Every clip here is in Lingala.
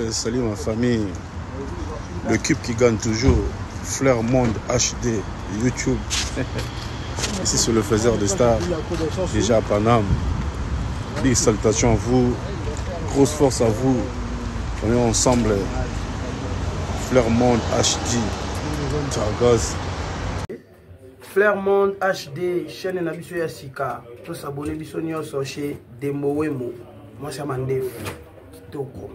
Salut ma famille, le cube qui gagne toujours, Fleur Monde HD, YouTube. Ici sur le faiseur de stars, déjà à Paname. Big salutations à vous, grosse force à vous. On est ensemble, Fleur Monde HD. Targos. Fleur Monde HD, chaîne Nabiso Yasika. Tous s'abonner biso nyonso chez Dembo Wemo. Moi c'est Mandef. Kitoko.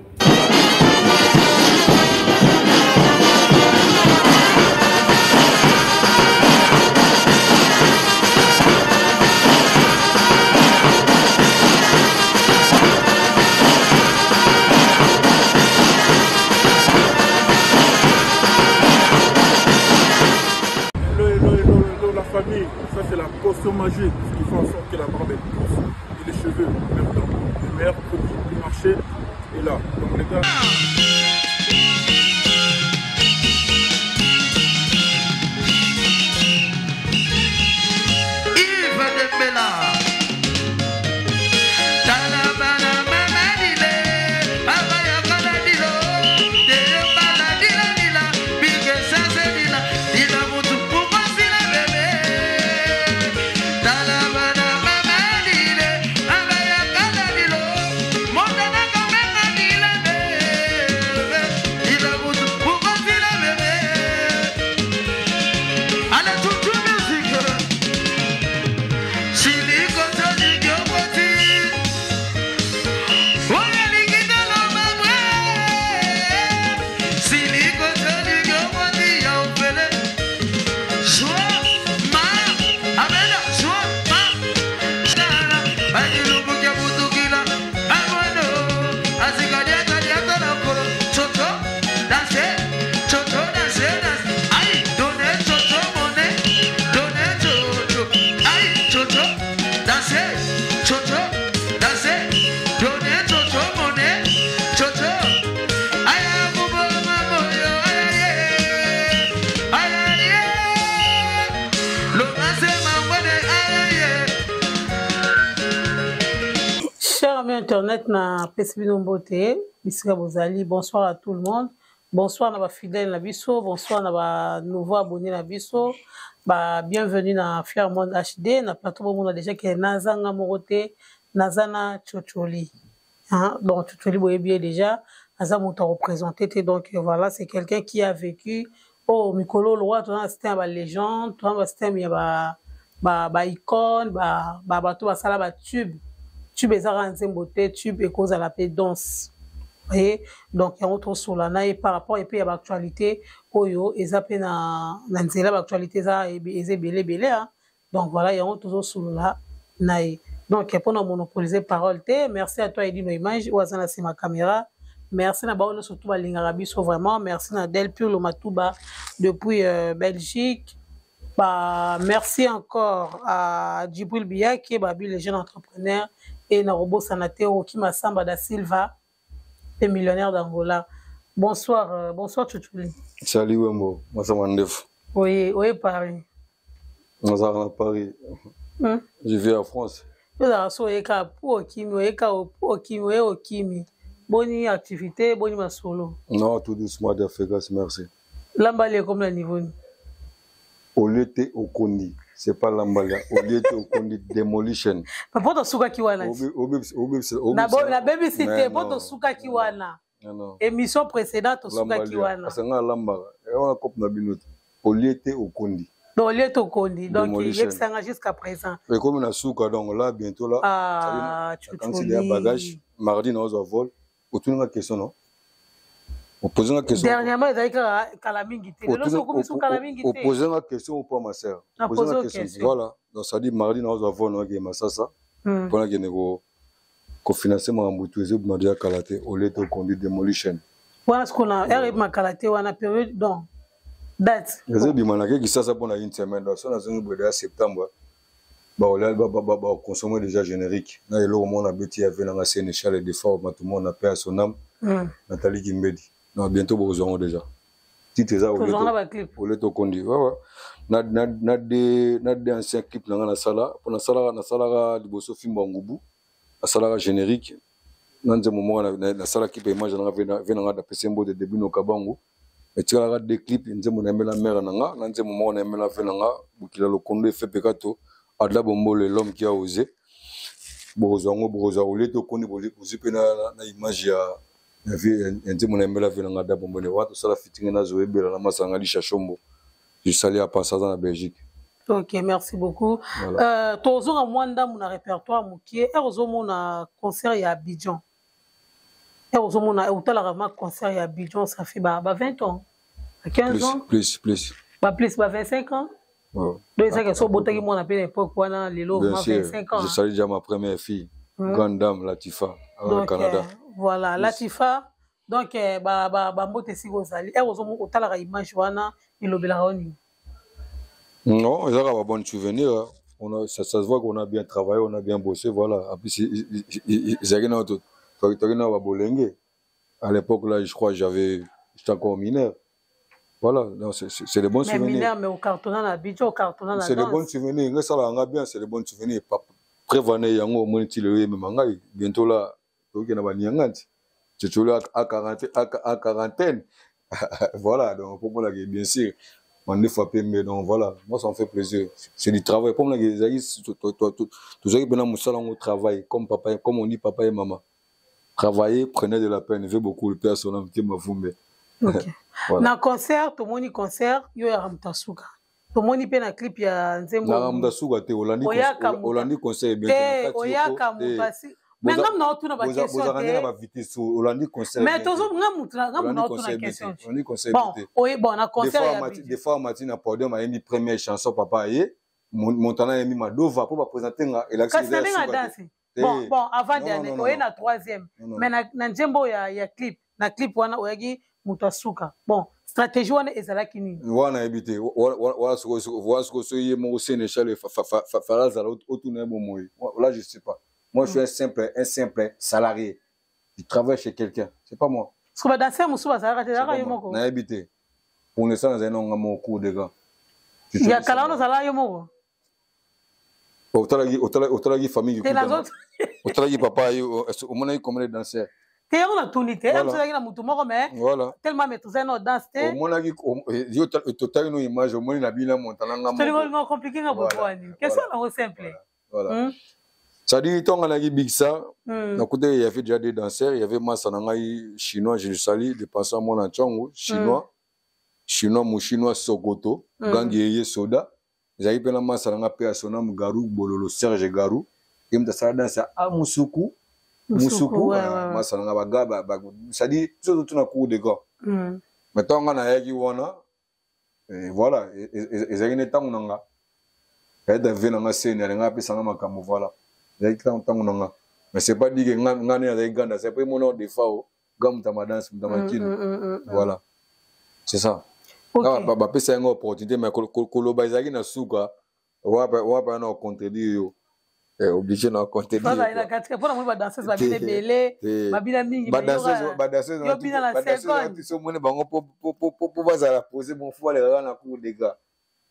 La famille, ça c'est la potion magique, ce qui fait en sorte que la barbe est pousse et les cheveux en même temps. Le meilleur produit du marché est là. Donc les gars. Internet na pesibino mbote bisika bozali. Bonsoir à tout le monde, bonsoir na ba fidèles na biso, bonsoir na ba nouveaux abonnés na biso, ba bienvenue na Fleur Monde HD na plateau bomona déjà que nazanga morote nazana Tchotcholi hein, donc Tchotcholi boye bien déjà aza moto représenté, donc voilà, c'est quelqu'un qui a vécu au mikolo loi toi c'était ba légende toi c'était ya ba icône ba bato basala ba tube ezara nzembote tube et cause à la paix danse. Voyez, donc il y a autre sur la naïe par rapport et puis il y a l'actualité oyo ezapé na nzela l'actualité ça belé hein. Donc voilà, il y a autre sur la naïe. Donc pour nous monopoliser parole te, merci à toi Edino Image ou azana c'est ma caméra. Merci na baono surtout ba lingarabiso vraiment, merci na Del Pur le Matouba depuis Belgique. Bah merci encore à Djibril Biya qui est babi les jeunes entrepreneurs et Narobo Sanateo qui m'a Samba da Silva, les millionnaires d'Angola. Bonsoir, bonsoir Tchotcholi. Salut Wembo, moi c'est Mandef. Oui, oui, Paris. Moi ça à Paris. Je vis en France. Nous avons soyé pour Okimi, bonne activité, bonne masolo. Non, tout doucement d'Afrique, merci. L'emballé comme le niveau. Olete Okondi. C'est pas l'emballement. Olete Okondi Demolition. Papa to suka kiwana. Na baby cité poto suka kiwana. Non. Émission précédente to suka kiwana. Asanga lambala. Et on a cop na binote. Olete Okondi. Donc Olete Okondi. Donc il est jusqu'à présent. Et comme na suka donc là bientôt là. Ah, quand il y a bagage mardi dans un vol. Autour de la question non. Opposer la question. Dernièrement, il y a Kalamingi. Opposer la question ou pas, ma soeur? Opposer la question. Voilà. Donc, ça dit mardi, nous avons un Massassa. Pour la guerre, financer ma mboutueze, pour dire Kalate, au lieu de conduire Demolition. Voilà ce qu'on a. Elle ma Kalate, on a période donc. Date. Les autres demandent que ça, ça pour une semaine. Donc, ça, nous avons septembre. Bah, on a consommé déjà générique. Là, il y a au monde, il y avait dans la Sénéchal et des fois, tout le monde a payé son âme. Nathalie Kimbedi. Non, bientôt, vous aurez déjà. Si tu es là, vous êtes au conduit. Na de anciens clips dans la salle. Pour la salle, du bosso film bangoubou. La salle générique. nanze moment na sala ki pe image na vena da pesembo de début no kabango et tu as des clips nze mo na mela mère na nga nanze moment na mela vena nga bukila lo kondo fait pekato adla bombole l'homme qui a osé bozango bozawole to koni bozipe na image ya nze mo na mela vena nga da bombole wa to sala fitting na zo ebela na masanga li chachombo je salue à passage en Belgique. Ok, merci beaucoup. Voilà. Toujours à Mwanda, mon répertoire, Moukié, et aux hommes, on a concert à Abidjan. Et aux hommes, on a un concert à Abidjan, ça fait 20 ans, 15 ans. Plus. Plus, 25 ans. Donc, c'est que ça, c'est mon appel l'époque, on a les lots, 25 ans. Je salue déjà ma première fille, grande dame, Latifa, au Canada. Voilà, Latifa. Donc, mbote si gozali. Et aux hommes, on a la image, il y non, ils ont un bon souvenir. Ça se voit qu'on a bien travaillé, on a bien bossé, voilà. En plus, à l'époque, là, je crois que j'étais encore mineur. Voilà, c'est des bons souvenirs. Mais mineur, mais au cartonnat, à Abidjan, au cartonnat, c'est des bons souvenirs. Ça, là, on a bien, c'est des bons souvenirs. Prévenez, il y a un moment où bientôt là, il y a un je suis là à quarantaine. Voilà, donc, pour moi, bien sûr. Mais donc voilà, moi ça me fait plaisir. C'est du travail. Comme les gens travail, comme papa, comme on dit papa et maman. Travailler, prenez de la peine, fait beaucoup le personnel qui m'a fumé. Ok. Dans concert, tout le monde concert, il y a Ramtasuka. Tout le monde y a un clip, il y a un zémo. Ramtasuka, tu Hollandi concert bien. Mais non, non, tu n'as pas de question. Mais toujours, question. Bon, oui, bon, on concert. Des fois, Martine a podium a mis première chanson, papa, Montana a mis Madova pour présenter. Bon, avant d'aller, on est la troisième. Mais dans Djembo, il y a clip. Dans clip, on a dit Moutasuka. Bon, stratégie, on est là qui n'y. On a habité. Voilà ce que c'est, mon Sénéchal, Faraz, là, je ne sais pas. Moi, je suis un simple salarié. Je travaille chez quelqu'un. C'est pas moi. Ce que danser, je suis habité. Pour l'instant, j'ai un cours de gars. Il y a Kalano Salario Moko. Au famille. Au travail, papa, au moins, il comme les danseurs. Tu as tout nité. Voilà. Tellement maîtriser nos danses. Au moins, il y a une image. Au moins, il y a une montagne. C'est compliqué. Qu'est-ce que c'est simple? Voilà. Ça dit, quand on a dit Big Ça, il y avait déjà des danseurs, il y avait Massanangaï, chinois, je le salue, des passants mon Anchongo, chinois Sokoto, Gangieye Soda, ils avaient pris Massananga Péasonam Garou, Bololo, Serge Garou, et me ça danse à Moussoukou, Massananga Baga, ça dit, tout un coup de gars. Maintenant, on a dit, voilà, ils avaient une temps, et de venir à scène, il y a un peu de voilà. Mais c'est pas dit que Ganda, c'est pas mon nom de Fao, Gamtamadanse, voilà. C'est ça. C'est une opportunité, mais Koloba Izagi na Souka, on va pas nous contredire. Obligé de contredire. Voilà, il a quatre pour la danseuse, va bien belé, va bien mingi. Va danseuse, va bien la seconde. Ils sont menés pour la poser mon foi les gars dans la cour des gars.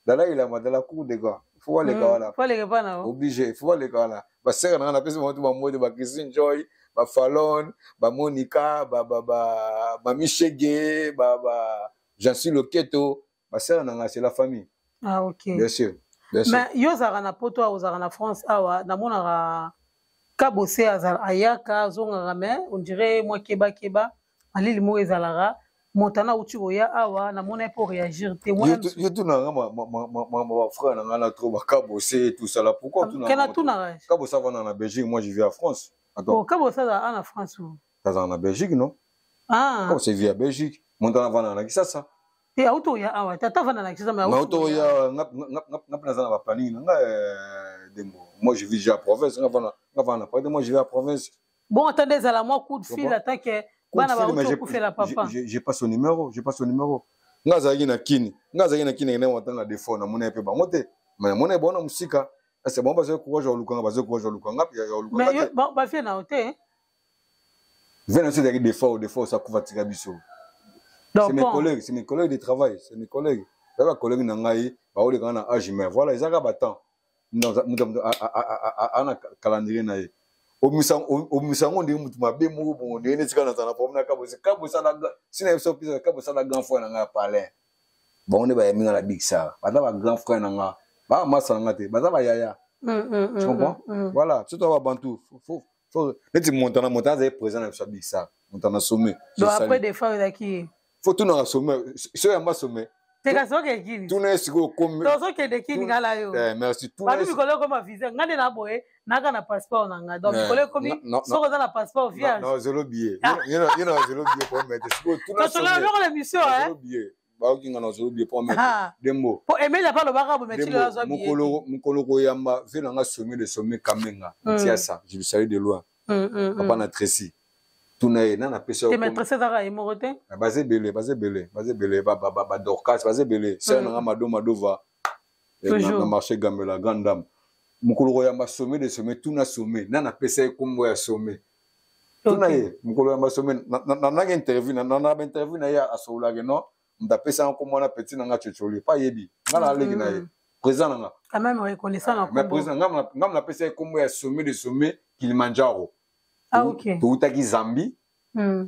Là, il a dans la cour des gars. Il faut les gars là. Faut les gars là. Obligé, il faut les gars là. Parce que on a appelé mon mode ba Christine Joy, ba Fallon, ba Monica, ba Michege, ba Jancy Loketo, ba sœur nanga c'est la famille. Ah OK. Bien sûr. Mais yo zara poto au zara na France awa na mona ka bosser azal ayaka zonga mais on dirait moi keba ali limo ezalara Montana uti oya awa na mona pour réagir témoin. Yo tout na ma frère na na trop ka bosser tout ça là pourquoi tout na. Quel a tout na. Ka bosser va en Belgique, moi je vis en France. Attends. Ka bosser en France ou. Ça en Belgique non? Ah. Comme c'est via Belgique. Montana va en ça. Et auto ya awa tata va na kisa mais auto ya ngap na za na planning nga dembo. Moi je vis déjà à province, nga pas de moi je vis à province. Bon attendez à la moi coup de fil attends que j'ai pas son numéro, Nga zagi na kini na watanga defo na mona pe ba mote. Mais mona bona musika. C'est bon parce que courage au lukanga parce que courage au lukanga ya lukanga. Mais ba fait na hotel. Venez c'est des défauts ça couverture biso. C'est mes collègues de travail, c'est mes collègues. Les collègues nangai ba oli kana âge mais voilà, ils ont battant. Dans un calendrier na. au misango ndi mutu mabe mo bon ndi ne tika na tana pomna kabo sala sina so pisa kabo sala grand frère na nga palais bon ne ba yemi na big star ba ba grand frère na nga ba masa nga te ba ba yaya tu comprends voilà tout va bantu faut neti montana est présent na sa big star montana sommet donc après des fois qui faut tout na sommet so ya ma sommet teka so ke kini tout na siko comme to so ke de kini ngala yo merci tout ba bi kolo comme visa ngade na boye naka na passeport na nga donc kolo comme so ko na passeport vierge non zéro billet you know zéro billet pour mettre siko tout na sommet to la mission hein zéro billet ba ki ngana zéro billet pour mettre dembo pour aimer la pas le baka pour mettre la zo billet mukolo ko yamba vela nga sommet de sommet kamenga tia ça je le salue de loin papa na Tracy tunaye na pesa te mettre ça à imorote basé belé ba dorcas basé belé c'est na madova na marché gambela grande dame mukolo yamba sommet de sommet tuna sommet na pesa kombo ya sommet tunaye mukolo yamba sommet na interview na interview na ya asoula no nda pesa kombo na petit na nga chocholi pa yebi ngala legi na ye président nga quand même reconnaissant na mais président ngam na pesa kombo ya sommet de sommet Kilimanjaro. Ah ok. To utaki Zambie.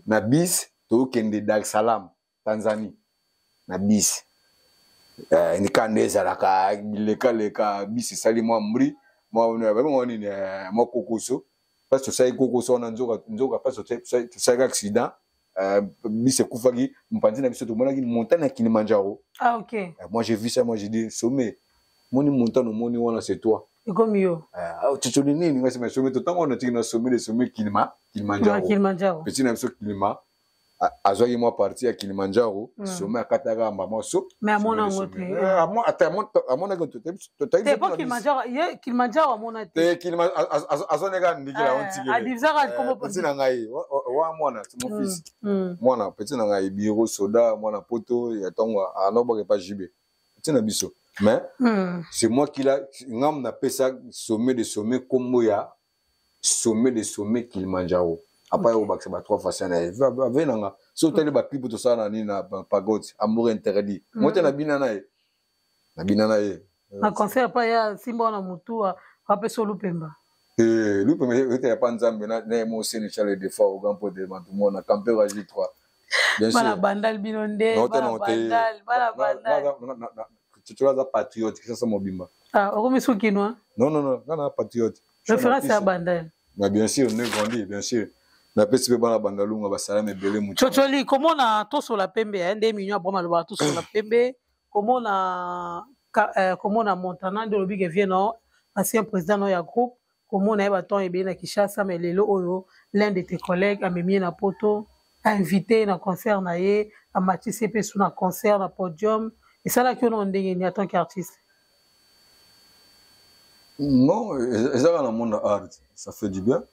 Na bis to kende Dar es Salaam, Tanzanie. Na bis. Ni kandeza la ka leka bis sali moi mri, moi ni moi kokoso. Parce que ça kokoso na nzoka parce que ça accident. Bis kufaki mpanzi na biso to mona ki montagne à Kilimanjaro. Ah ok. Moi j'ai vu ça, moi j'ai dit sommet. Moni montagne moni wana c'est toi. Et comme yo. Tu te dis ni nga se sommet tout temps on a dit na sommet de sommet Kilimanjaro. Petit na biso Kilima. Azoyi moi parti à Kilimanjaro, sommet à Katara Mamoso. Mais à mon angote. À mon angote. C'est pas Kilimanjaro à mon angote. Kilimanjaro azonega ndikila ontigele. A divizara comme petit na ngai wa mwana c'est mon fils. Mwana petit na ngai biro soda mwana poto ya tongwa anoba pas jibe. Petit na biso. Mais c'est moi qui l'a ngam na pesa sommet de sommet comme ya sommet de sommet Kilimanjaro. Après au bac c'est pas trois façons va venanga so tele ba pipo to sana ni na pagode amour interdit moi te na binana ye na concert pas ya simba na mutu après so lupemba lupemba était pas nzambe na mo Sénéchal de fois au grand pot de Mantumo na campeur J3 bien sûr bala bandal binonde bala bandal tu as patriote ça mobimba au misu kinwa non na patriote référence à bandal mais bien sûr on est grandi bien sûr na pesi pe bana bandalunga basala mebele mutu chocholi comment na to sur la pembe ndé mignon bon maloba to sur la pembe comment na Montana de lobi que vient non ancien président no ya groupe comment na ba ton ebe na Kinshasa mais lelo oyo l'un de tes collègues a memie na poto a invité na concert na ye a matissé pe sur na concert na podium et ça là que on ndenge ni en tant qu'artiste. Non, ça dans le monde art ça fait du bien.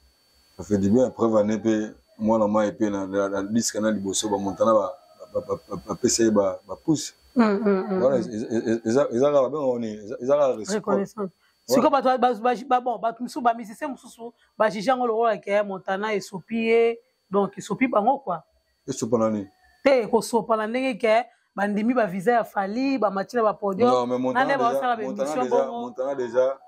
Ça fait du bien. Après, moi, la et puis la liste canal liboso, Montana, va PC, va pousse. Voilà, ils ont reconnaissance. Si comme bon, musicien mususu, jijango le rôle que Montana et Sopié, donc Sopi bango quoi. Et Sopanani. Te ko sopana ndenge ke bandimi ba visa ya fali, ba matila ba podium. Non, mais Montana déjà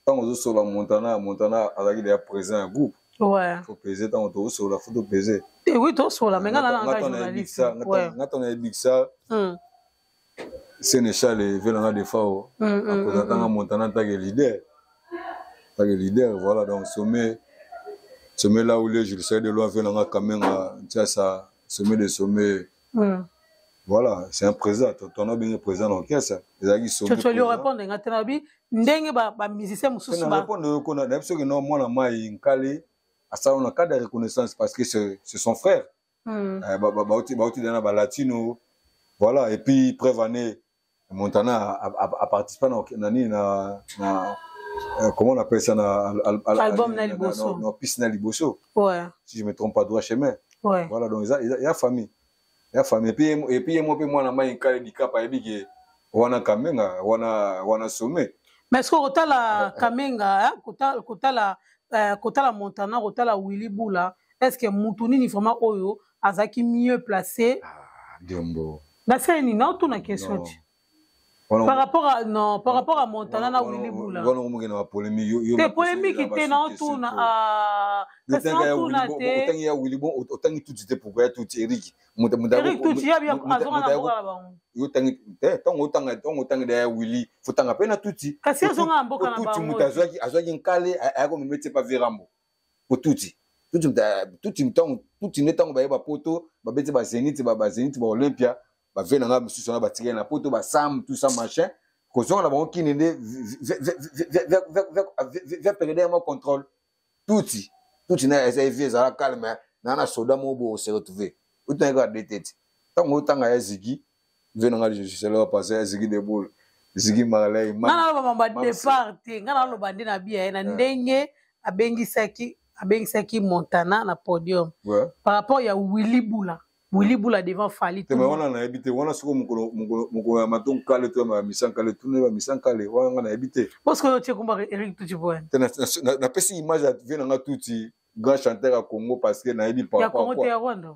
quand on sur la Montana avec des présents un groupe. Ouais. Faut peser tant on sur la photo peser. Et oui, toi sur la mais là là journaliste. Ouais. Quand on est big ça. Sénéchal et Vélana de Fao. Après tant Montana tag leader. Tag leader voilà donc sommet là où les je sais de loin Vélana quand même tu as ça sommet de sommet. Voilà, c'est un présent. Ton as bien présent dans qu'est-ce ça? Les sont. Tu lui répondre ngata bi ndenge ba musicien mususu ba. Répondre qu'on a d'absolu non moi la mai incalé à ça on a cas de reconnaissance parce que c'est son frère. Bauti dans la latino. Voilà et puis prévané Montana a participé dans comment on appelle ça album na Liboso. Non, piste na Liboso. Ouais. Si je me trompe pas droit chemin. Ouais. Voilà donc il y a famille. Ya famille et puis moi na mai kale dikapa ebiki wana kamenga wana sommet mais est-ce que kotala kamenga kotala Montana kotala Willy Bula est-ce que mutu nini vraiment oyo azaki mieux placé Diombo na c'est ni na to na question Par rapport à non, par rapport à Montana na Willy Bula. On a polémique. Des polémiques étaient dans tout na autant il y a Willy bon autant tout était pourquoi tout Eric. Eric tout y a bien azonga na boka ba. Autant de Willy faut tant peine tout ti. Kasi azonga mboka na ba. Tout mutazwaki azwaki nkale ayako mettre pas verambo. Pour tout ti. Tout temps ba yeba poto ba beti ba Zenith ba Olympia. Ba vena nga mususu na ba tigé na poto ba sam tout ça machin. Kozonga na ba qui nende vers perdre mon contrôle. Tout na essayer ça calme na soda mo bo se retrouver. Autant ga de tête. Tant ga zigi vena nga je sais là passer zigi de boule. Zigi malay. Na ba mamba départ te nga na lo bandi na bia na ndenge abengisaki Montana na podium. Par rapport ya Willy Bula. Willy Bula devant Fali. Mais on a habité, on a ce qu'on maton calé toi ma mission calé tourner ma mission calé, on a habité. Parce que tu comprends Eric tout tu vois. Na pesi image vient nga touti grand chanteur à Congo parce que na ebi par rapport. Ya Congo te Rwanda.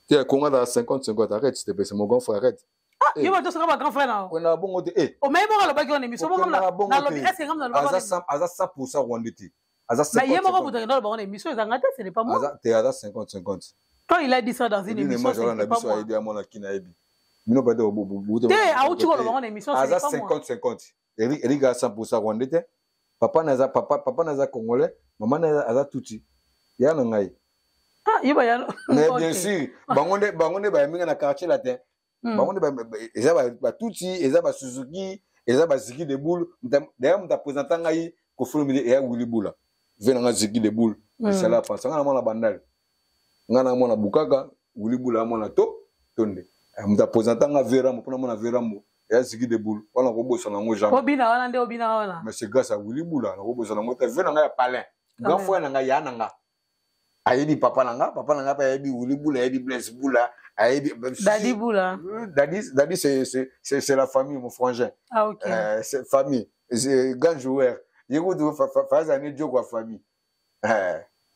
Te Congo dans 50 arrête, s'il te plaît, c'est mon grand frère arrête. Ah, il va te sera grand frère là. On a bon côté. O même on a pas qu'on émission on na lobby est-ce ngam na lobby. Aza 100% Rwandais. Aza 50%. Mais il y a pas pour dans le émission ils engagé ce n'est pas moi. Aza te aza 50-50. Quand il a dit ça dans une émission, c'est pas moi. Il a Aza 50-50. Eric a 100% Rwandais. Papa naza Congolais, maman naza Tutsi. Ya ngai. Ah, il va y aller. Mais bien sûr, bangonde ba minga na quartier latin. Bangonde ba Tutsi, eza ba Suzuki, eza ba Ziki de Boule. D'ailleurs, on t'a présenté ngai ko film de Willy Bula. Vena nga Ziki de Boule. C'est là pense nga na bandal. Ngana mona bukaka Willy Bula mona tonde mta présentant nga Verambo pona mona Verambo ya Ziki de Boule wana ko bossa na ngo jambe obina wana nde obina wana mais c'est grâce à Willy Bula na ko bossa na ngo ta vena nga ya palin grand frère na nga ya nanga ayebi papa nanga pa ayebi Willy Bula ayebi Blaise Bula ayebi Dadi Bula Dadi c'est la famille mon frangin. Ah OK C'est famille c'est grand joueur yego do fa za ne joko famille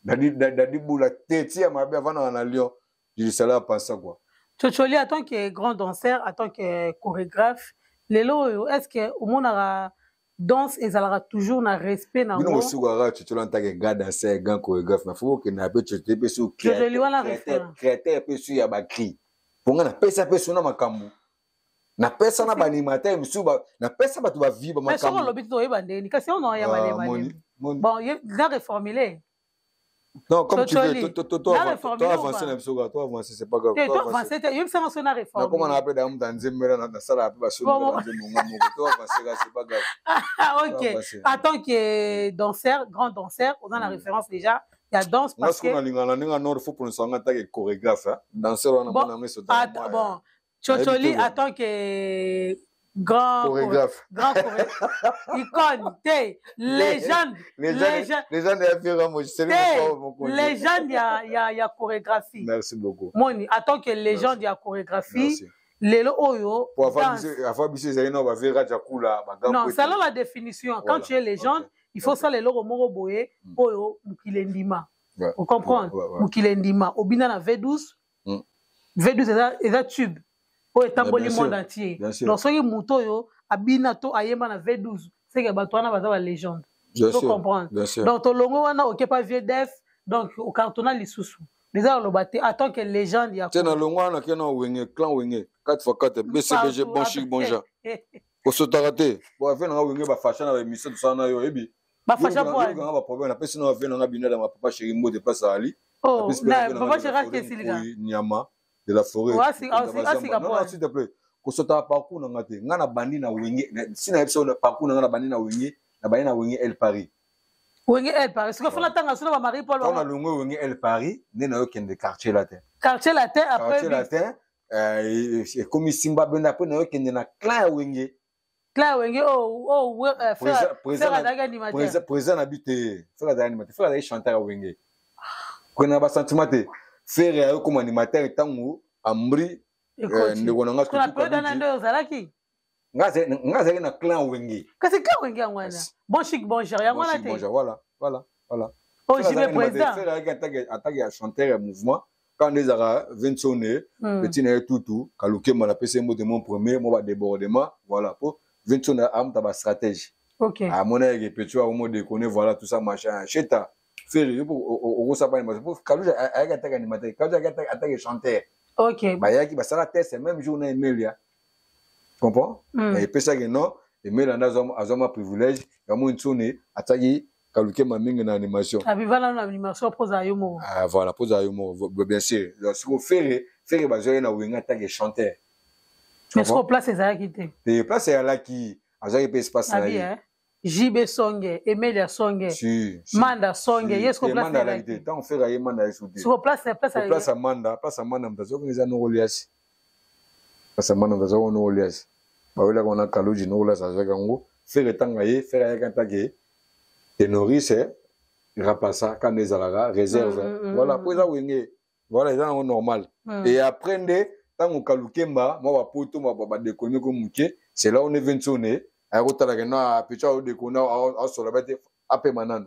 Dadi Bula teti ya mabe avant dans Lyon je sais là penser quoi. Tchotcholi en tant que grand danseur en tant que chorégraphe lelo est-ce que au monde a danse ezalaka toujours na respect na ngo aussi quoi Tchotcholi en tant que grand danseur grand chorégraphe na faut que na pe Tchotcholi pe sur créateur pe sur ya ba cri ponga na pesa pe sur na makambo na pesa na ba animateur musu ba na pesa ba tu ba vivre makambo mais sur le bit to yeba ndeni kasi on ya malema bon il a reformulé. Non, comme tu veux, toi avancer, c'est pas grave. Toi avancer, il y a une séance à réformer. Comment on appelle dans la salle à toi avancer, c'est pas grave. Ok. En tant que danseur, grand danseur, on a la référence déjà. Il y a danse parce que. Il faut pour nous en tant que chorégraphe, danseur, on a mis ce temps. Bon, Tchotcholi, en tant que grand chorégraphe, icône, légende il y a chorégraphie. Merci beaucoup. Moni, en tant que légende il y a chorégraphie. Lelo oyo. Pour avoir bisé zaino va vera jakula. Non, c'est là la définition. Quand tu es légende, il faut ça les logo moro boye oyo mukilendima. Vous comprenez? Mukilendima. Obina na V12. V12 est un tube. Et tamboli monde entier. Donc, ce moto yo abina to ayema na V12, c'est que batwana baza la légende. Tu comprends? Donc, to longo wana ok pas vieux def, donc au cartona lisusu. Déjà le baté en tant que légende ya. Tena longo wana kena wenge clan wenge 4x4 BCBG bon chic bon gens. Ko sotaraté. Bo avena nga wenge ba fashion na émission tout ça na yo ebi. Ba fashion pour. Nga ba problème na pesi na avena nga bina da ma papa chéri mo de passe ali. Oh, na papa chéri que siliga. Nyama de la forêt. Non, s'il te plaît. Ko sota parcours na ngate. Nga na bandi na wenge. Si na episode parcours na bandi na wenge, na bandi na wenge El Paris. Wenge El Paris. Ce que faut la tanga sur ba Marie Paul. On a longo wenge El Paris, né na yo kende quartier latin. Quartier latin après. Quartier latin comme Simba benda après na yo kende na clan wenge. Clan wenge frère présent habité. Frère d'animateur, frère d'aller chanter à wenge. Kona ba sentimenté. Faire ya comme animateur tango amri ndeko nanga ko na pedo na ndo zalaki ngaze na clan wenge kasi clan wenge ngwana bon chic bon cher ya ngwana te voilà oh je vais président faire attaque à chanter un mouvement quand les ara 20 sonné petit na tout kaluke mala pese mo de mon premier moi ba débordement voilà pour 20 sonné am ta ba stratégie OK à mon avis petit au mode de connaître voilà tout ça machin cheta faire au ça pas pour kaluja avec attaque animateur kaluja attaque chanteur OK ba yaki ba sala test même jour na Emilia comprends et pesa que non Emilia na azoma privilège ya mo sonné attaque kaluke maminga na animation abivala na animation poza yomo ah voilà poza yomo bien sûr donc ce qu'on fait bazoye na winga attaque chanteur mais ce qu'on place ça qui te place ya là qui azoye pe espace là JB Songe Emilia Songe si Manda Songe yes qu'on place Manda là qui tant on fait ra Manda sauter ce qu'on place Manda mtazo kunza no Goliath place Manda mtazo no Goliath ba wela kona kaluji no Goliath azaka ngo faire tanga ye faire ya kantake tenorise rapasa quand les alara réserve voilà pour ça wenge voilà ça est normal et après tant on kalukemba moi ba poto moi ba déconner comme muké c'est là on est 20 sonné à rotala que na pecha au déconner à sur la bête après manano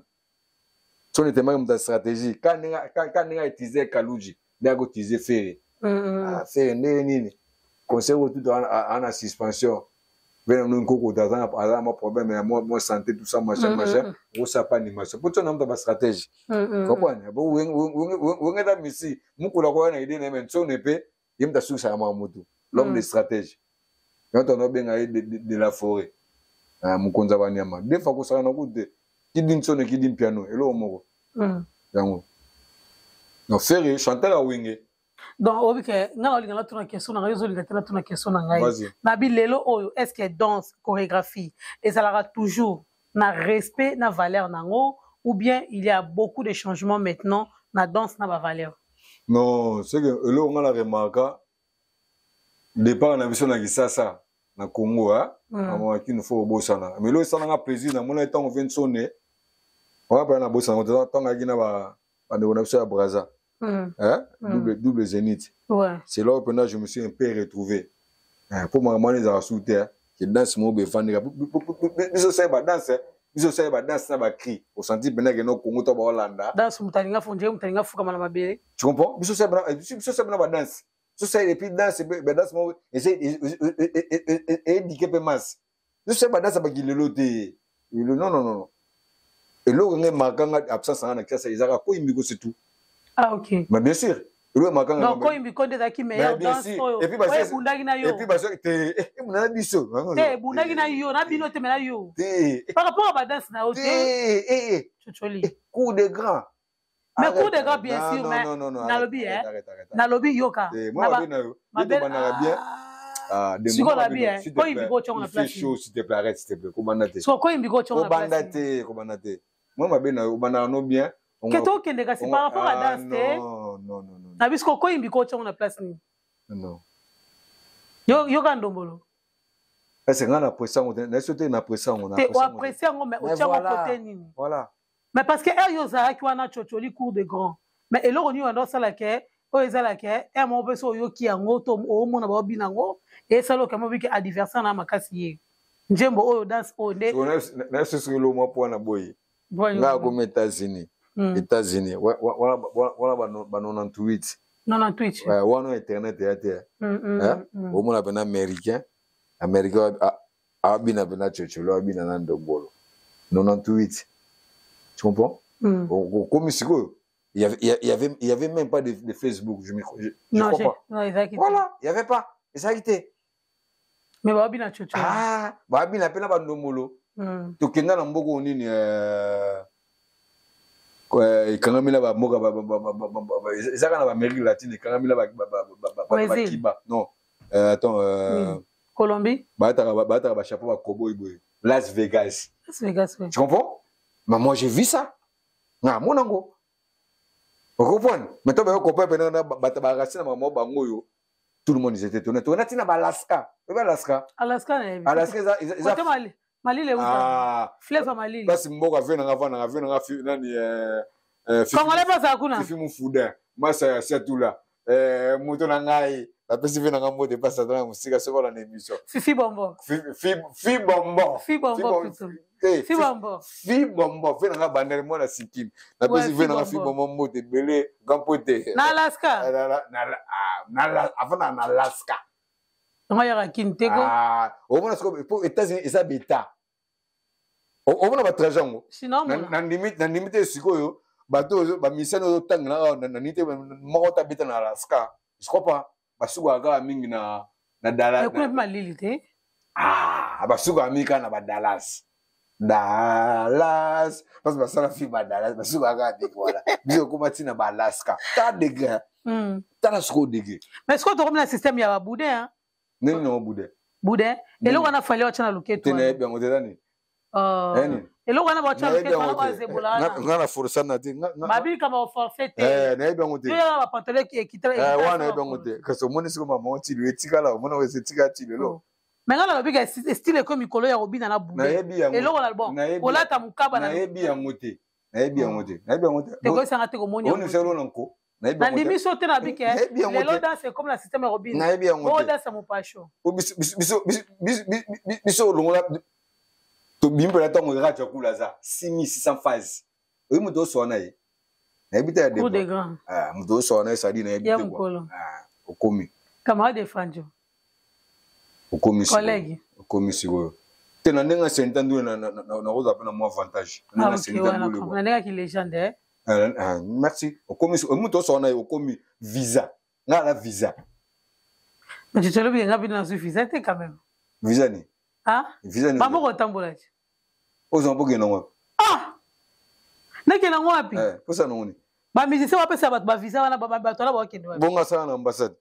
son était même dans stratégie quand nga utiliser kaluji n'a go utiliser faire faire nini conseil tout en suspension venons nous coco dans un problème et moi santé tout ça machin on ça pas animation pour ton nombre de stratégie comprendre bon on est là ici mukula ko na idée même son épée il me sous ça mamutu l'homme de stratégie quand on a bien de la forêt mukonza banyama des fois ko ça na ko de qui dit son qui dit piano et lo moko yango no faire chanter la winge donc obi ke nga oli ngala tuna question na réseau linga tuna question na ngai na bilelo oyo est-ce que danse chorégraphie et ça la toujours na respect na valeur nango ou bien il y a beaucoup de changements maintenant na danse na ba valeur non c'est que le on a la remarque départ na vision na kisasa na Congo on qui nous faut bosana mais le ça na plaisir na mon temps on vient sonner on va pas na bosana on temps ga gina ba na biso ya Braza double zénith ouais c'est là où je me suis un peu retrouvé pour moi les a sauté qui danse mo be fandira biso sai ba danse na ba cri au senti bena que no Congo to ba Hollanda danse mutalinga fonje mutalinga fuka mana mabere tu comprends biso sai ba danse so sai et puis danse be danse mo et dike pe mas biso sai ba danse ba gilelo te non et là on est marquant absence na kasa izaka ko imiko c'est tout ah ok mais bien sûr le marquant donc ko imiko de zaki meilleur danse et puis parce que na biso te bundagi na yo na bino te mena yo par rapport à ba danse na ote choli coup de grand mais coup de grand bien sûr mais na lobby na lobby yoka moi na bien si on a bien ko imiko chonga na place s'il te plaît arrête s'il te plaît ko bandate so ko imiko chonga na place ko bandate moi ma bien na bana no bien que to kende kasi par rapport à danse non na bisko ko imiko chonga na place ni non yo kandombolo est-ce que na pression na sauter na pression on a pression mais au tchango côté nini voilà mais parce que yo za ki wana chocholi cours de grand mais eloko ni wana sala ke o ezala ke mo beso yo ki yango to o mona ba binango et salo ke mo bi ke adversaire na makasi ye njembo oyo danse o nde na sisi lo mo po na boy nga ko États-Unis voilà ba 98 wana internet ya te o mona bana américain abina bana chocholo abina na ndombolo 98 tu comprends comme siko il y avait même pas de Facebook je crois pas voilà il y avait pas exacté mais ba abina chocholo ba abina pena ba ndombolo to kenda na mboko nini kangamila ba moka ezaka na ba Amérique latine kangamila ba kiba non attends Colombie ba chapeau ba cowboy boy Las Vegas ouais. Tu comprends mais moi j'ai vu ça na monango vous comprenez maintenant ba copain pena ba racine na mo bango yo tout le monde ils étaient étonnés to na tina ba Alaska Malile uta fleva malile basi mboka vena nani Congolais pas ça kuna fifi mufuda masa ya setula muto na ngai la pesi vena ngambo de passa dans la musique so la émission fifi bombo fi bombo Fi bombo. Fi bombo. Fi nanga bandere mo na sikin. Na pesi fi nanga fi bombo mote belé gampote. Na Alaska. Avant na Alaska. Nga ya kintego. Au moins pour États-Unis ça bêta. Au moins ba trajango. Sinon na limite sikoyo bato ba mission au tang na nité mo ta bêta na Alaska. Je crois pas. Basuka ga mingi na Dallas. Ekuna ma lilité. Basuka amika na ba Dallas. Parce que ça la fille ba Dallas, basuka ga de voilà. Biso ko matina ba Alaska. Ta degré. Ta na siko degré. Mais est-ce que tu as un système ya ba boudé hein? Non boudé. Boudé. Et là on a fallu watcha na loketo. Tene bien moderne. Et là on a watcha loketo na ba zebola. Ngana força na te. Babi kama forfait. Na bien moderne. Tu as pantalon qui wana bien moderne. Parce que mon siko maman ti le tika la, mon we tika ti le lo. Mais ngana babi ka style comme mikolo ya robina na boudé. Et là on a bon. Ola ta mukaba na. Na yebi ya moté. Na yebi ya moté. Te ko sanga te ko monia. On selo nanko. Na ndimi sote na bike. Les lodas c'est comme la système robine. Na yebi ya moté. Lodas c'est mon pacho. Biso longola to bimbela tango racha kula za 6600 phases. Oyi muto so na ye. Na ebita ya de. Coup de grand. Muto so na sadi na ebita kwa. Okomi. Camarade de Franjo. Okomi. Collègue. Okomi siko. Tena nenga sentandu na roza pena mo avantage. Nenga sentandu. Na nenga ki légende. Merci. Okomi muto so na ye okomi visa. Na la visa. Mais tu te le bien na visa te quand même. Visa ni. Visa ni. Ba mo ko tambola. Ozo mpo gena ngwa. Nake na ngwapi? Posa noni. Ba musicien wa pesa ba visa wana ba tola ba kende wa. Bonga sana na ambassade.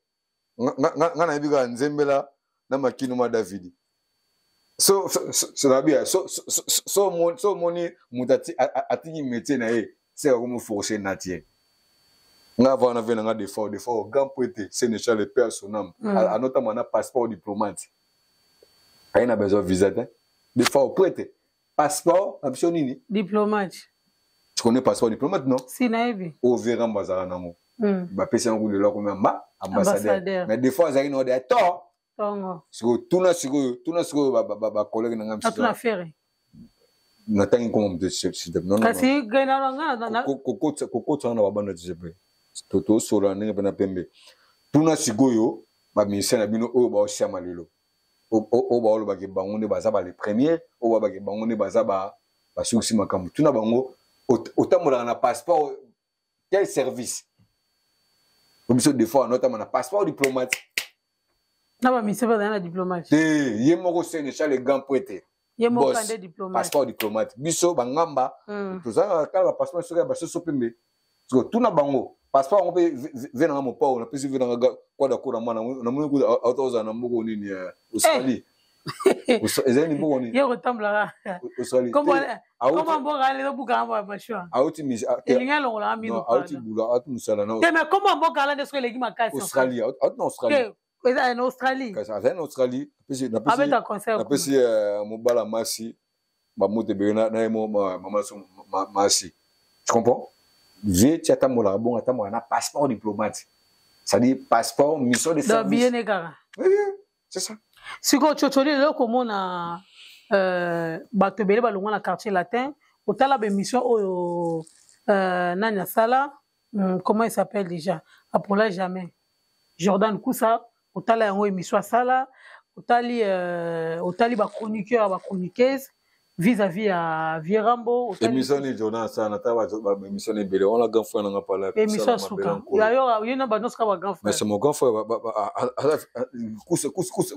Ngana ibiga nzembela na makinu ma David. So rabia so moni mutati atiki métier na ye. C'est comme forcer natie. Nga va na vena nga defort grand poète Sénéchal le père son âme. A notamment na passeport diplomate. Aina besoin visa te. Defort poète. Passeport, option nini? Diplomate. Tu connais passeport diplomate, non? Si, naïvi. Au Véran Bazara Namo. Bah, pèse un coup de l'or comme un ambassadeur. Mais des fois, ça y est, tort. Tongo. Tout na collègue n'a pas. Tout na faire. N'attends comment te c'est non. Kasi gaina nga Coco tana wa bana tsepe. Toto sora n'enga pena pembe. Tout na sigoyo ba ministère na bino o ba osama lelo. O ba oloba ke bango ne baza ba les premiers, o ba ke bango ne baza ba suksi makambu. Tout na bango otambola na passeport quel service? Comme ça des fois notamment na passeport diplomate. Na ba ministère na diplomate. Ye moko Sénéchal le grand poète. Yemo kande diplomate. Passeport diplomate. Biso bangamba. Tout ça kala passeport sur ba so pembe. Parce que tout na bango passeport on peut venir à mon port, on peut venir à quoi d'accord na mwana na mwana ko autoza na mboko nini Australie. Ezali mboko nini? Ye ressemble Australie. Comment mboka le buka mwa mashwa. Auti mis. Elinga longola mi no. Auti bula, auti musala na. Mais comment mboka la ndesko legi makasi? Australie, auti na Australie. En Australie. Kasa en Australie, avec un concert. Na pesi mobala masi ba mote be na mo mama so masi. Tu comprends? J'ai tiatamola bon atamola na passeport diplomate. Ça dit passeport mission de service. Bien égara. Oui, c'est ça. Siko chocholi le comment na bato bele balonga na quartier latin, otala be mission o nanya sala, comment il s'appelle déjà? Apollo jamais. Jordan Koussa otala yango émission sala otali ba chroniqueur ba chroniqueuse vis-à-vis à Vierambo émission ni Jordan ça na ta ba émission ni bele on la grand frère nga parler émission souka d'ailleurs il y a ba noska ba grand frère mais c'est mon grand frère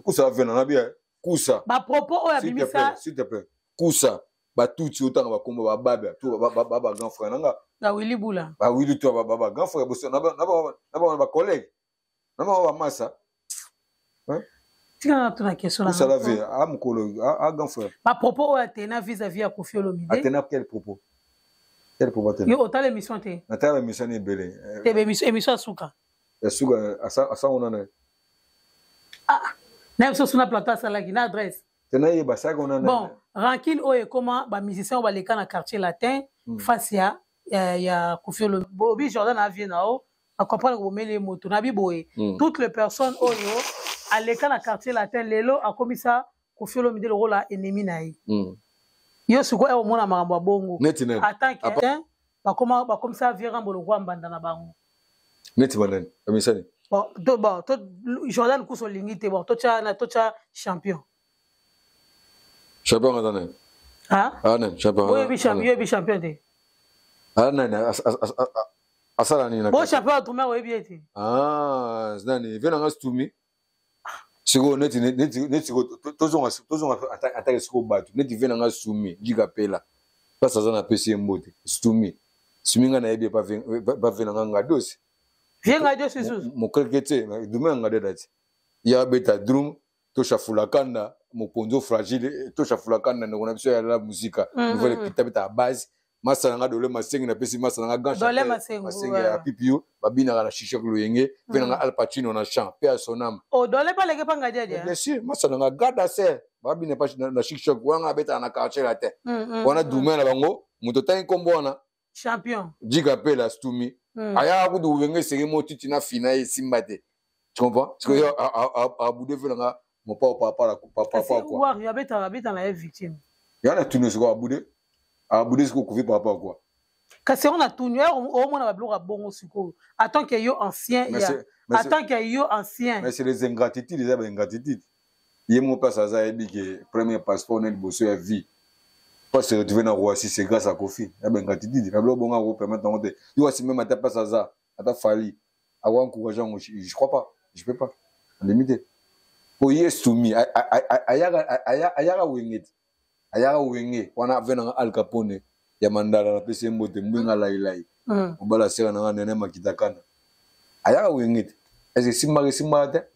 Koussa vient na bien Koussa ba propos o ya bimisa s'il te plaît Koussa ba tout autant ba kombo ba baba tout ba grand frère nga na Willy Bula ba Willy to ba grand frère na ba collègue na ba massa. Tika na question là. Ça la vie à mukolo à grand frère. À propos Athéna vis-à-vis à Koffi Olomide. Athéna quel propos? Quel propos Athéna? Yo otale émission te. Na ta émission ni belé. Te émission Suka. Suka asa on en a. Na émission sur na plateau ça là qui na adresse. Tena yeba ça on en a. Bon, rankine oye comment ba musicien ba leka na quartier latin face ya Koffi Olomide. Bobi Jordan a vient nao. À comprendre que les motos na biboé toutes les personnes oyo à l'école à quartier latin lelo a commis ça Koffi Olomide le rôle ennemi naï Yo siko e omona makambo bongo. Neti nani? Attends que ba comme ça vient rambo le roi mbanda na bango. Neti banani. Amisani. Bon, Jordan Kouso Lingite, bon, toi champion. Champion attendez. Hein? Ah non, champion. Oui, champion de. Ah non, asala ni na. Bon champion tout mais oui bien. Ah, nani, vient nga stumi. Siko neti tozonga attaque siko batu. Neti vient nga stumi, jiga pela. Pas ça na PC mbote. Stumi. Stumi nga na yebi pas vient nga ngadosi. Viens ngadosi sous. Mon quelqu'un demain nga dati. Ya beta drum to shafula kanda mo ponzo fragile to shafula kanda na kuna biso ya la muzika. Nouvelle kitabeta base. Masala nga dole masengi na pesi masala nga gancha. Dole masengi ya pipiu babina na shisha kuluyenge vena nga Al Pacino na chant pe à son âme. Oh dole pas leke panga dia. Bien sûr, masala nga gada se babina pas na shisha kuanga beta na quartier la tête. Wana dume na bango muto tani kombo wana champion. Jiga pe la stumi. Aya ku du wenge segi mo titi na finale simbate. Tu comprends? Parce que a boudé vena nga mon papa quoi. Wa ya beta na victime. Yana tunu se ko a boudé. A boudé ce ko ku par rapport quoi. Kasi on a tunu au moins na bloka bongo siko. Attends que yo ancien attends que yo ancien. Mais c'est les ingratitudes, les ingratitudes. Il y a mon passe à ça et que premier passeport n'est bossé à vie. Pas se retrouver dans Roissy, c'est grâce à Kofi. Il y a une ingratitude. La bloc bon à permettre d'en monter. Il y a aussi même à ta passe à ça, à ta fali. À encourageant, je crois pas. Je peux pas. En limité. Pour y être soumis, ayara wingit. Ayara wingé. On a venu Al Capone. Ya mandala na pese mbote mbinga lai. Obala sera na nene makitakana. Ayara wingit. Est-ce que simate?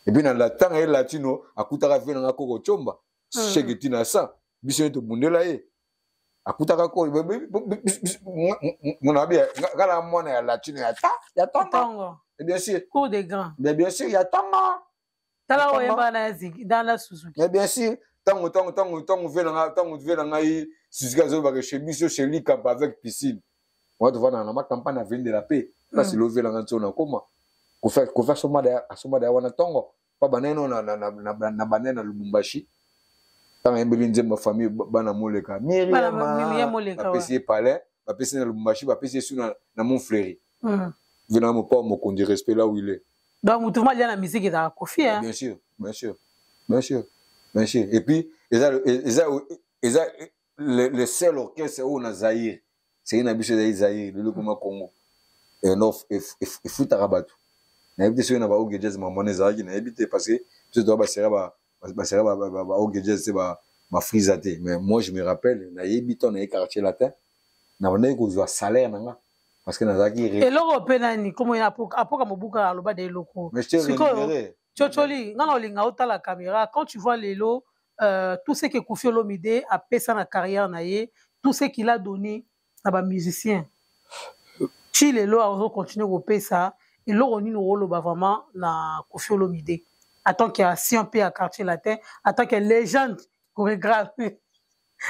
Et puis dans la temps et latino akutaka vena na koko chomba. Cheke tina sa. Biso to bundela ye. Akutaka ko mon abi ngala mwana ya latino ya tongo. Et bien sûr. Cours des grands. Mais bien sûr, il y a tongo. Tala oyeba na zig dans la Suzuki. Mais bien sûr, tango vena ngai Suzuki zo ba chez biso chez Likap avec piscine. On va te voir dans la campagne à vendre de la paix. Là c'est lever la nganzo na koma. Ko faire soma da wana tongo. Pa baneno na banena Lubumbashi. Tant embeli nzemba famille bana moleka. Miriam moleka. Pesi palais, ba pesi na Lubumbashi, ba pesi sur na mon frère. Vena mo pas mo kondi respect là où il est. Donc tout le monde la musique est à Kofi hein. Bien sûr. Et puis le seul orchestre où on a Zaïre, c'est une habitude de Zaïre, le Congo. Et non, et fout à rabat. N'habite sur une baoge jazz, ma monnaie Zaïre, n'habite parce que je dois passer là-bas, baoge jazz, c'est ma frisaté. Mais moi, je me rappelle, n'habite on est quartier latin, n'avons qu'on soit salaire, n'anga. Parce que Nazaki. Et l'Europe, comment il a pour Mobuka à l'oba des locaux. Mais je t'ai rémunéré. Tchotcholi, la caméra, quand tu vois les lots, tout ce que Koffi Olomide a fait ça dans la carrière, tout ce qu'il a donné à les musiciens. Si les lots ont continué à faire ça, et l'eau on nous rôle vraiment dans Koffi Olomide. Attends qu'il y a si un peu à quartier latin, attends que légende chorégraphie.